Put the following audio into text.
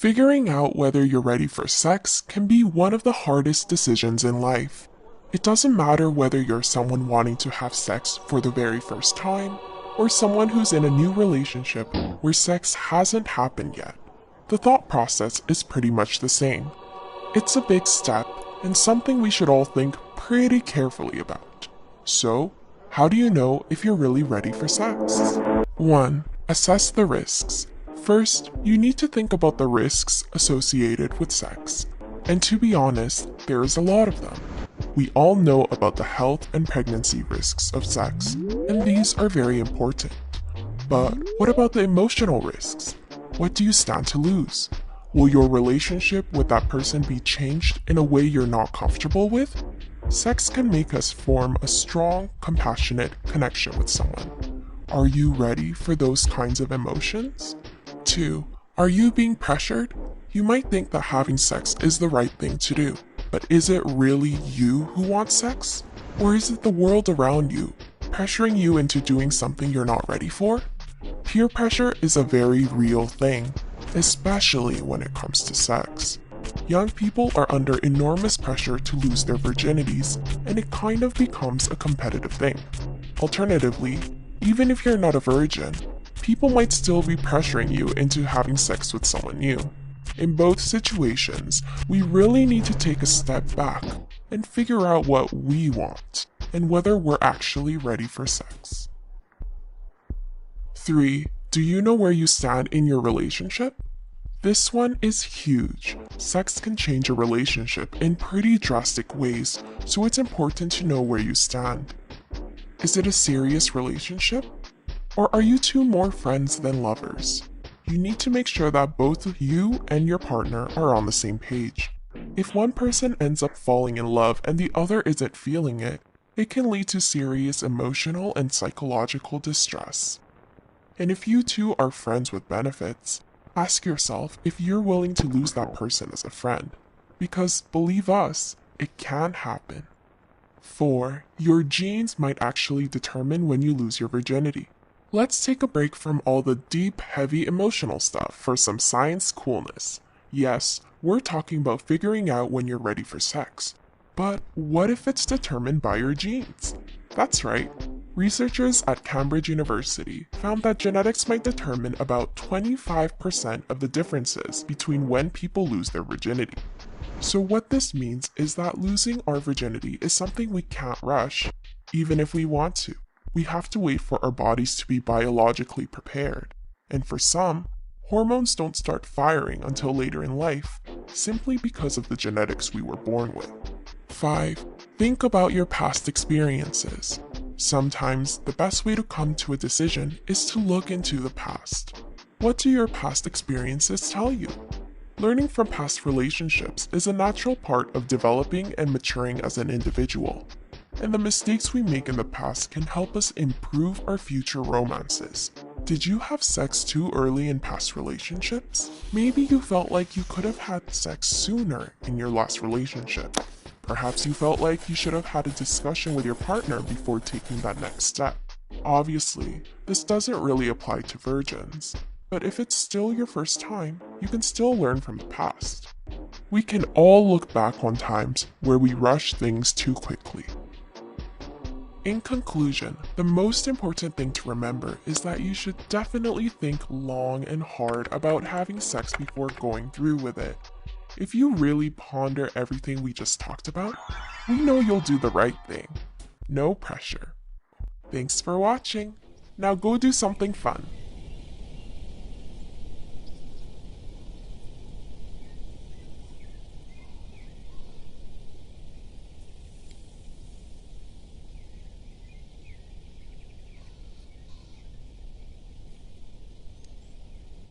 Figuring out whether you're ready for sex can be one of the hardest decisions in life. It doesn't matter whether you're someone wanting to have sex for the very first time or someone who's in a new relationship where sex hasn't happened yet. The thought process is pretty much the same. It's a big step and something we should all think pretty carefully about. So, how do you know if you're really ready for sex? 1. Assess the risks. First, you need to think about the risks associated with sex. And to be honest, there's a lot of them. We all know about the health and pregnancy risks of sex, and these are very important. But what about the emotional risks? What do you stand to lose? Will your relationship with that person be changed in a way you're not comfortable with? Sex can make us form a strong, compassionate connection with someone. Are you ready for those kinds of emotions? 2. Are you being pressured? You might think that having sex is the right thing to do, but is it really you who wants sex? Or is it the world around you, pressuring you into doing something you're not ready for? Peer pressure is a very real thing, especially when it comes to sex. Young people are under enormous pressure to lose their virginities, and it kind of becomes a competitive thing. Alternatively, even if you're not a virgin, people might still be pressuring you into having sex with someone new. In both situations, we really need to take a step back and figure out what we want and whether we're actually ready for sex. 3. Do you know where you stand in your relationship? This one is huge. Sex can change a relationship in pretty drastic ways, so it's important to know where you stand. Is it a serious relationship? Or are you two more friends than lovers? You need to make sure that both you and your partner are on the same page. If one person ends up falling in love and the other isn't feeling it, it can lead to serious emotional and psychological distress. And if you two are friends with benefits, ask yourself if you're willing to lose that person as a friend. Because believe us, it can happen. 4. Your genes might actually determine when you lose your virginity. Let's take a break from all the deep, heavy emotional stuff for some science coolness. Yes, we're talking about figuring out when you're ready for sex. But what if it's determined by your genes? That's right. Researchers at Cambridge University found that genetics might determine about 25% of the differences between when people lose their virginity. So what this means is that losing our virginity is something we can't rush, even if we want to. We have to wait for our bodies to be biologically prepared. And for some, hormones don't start firing until later in life, simply because of the genetics we were born with. 5. Think about your past experiences. Sometimes the best way to come to a decision is to look into the past. What do your past experiences tell you? Learning from past relationships is a natural part of developing and maturing as an individual. And the mistakes we make in the past can help us improve our future romances. Did you have sex too early in past relationships? Maybe you felt like you could have had sex sooner in your last relationship. Perhaps you felt like you should have had a discussion with your partner before taking that next step. Obviously, this doesn't really apply to virgins, but if it's still your first time, you can still learn from the past. We can all look back on times where we rushed things too quickly. In conclusion, the most important thing to remember is that you should definitely think long and hard about having sex before going through with it. If you really ponder everything we just talked about, we know you'll do the right thing. No pressure. Thanks for watching. Now go do something fun.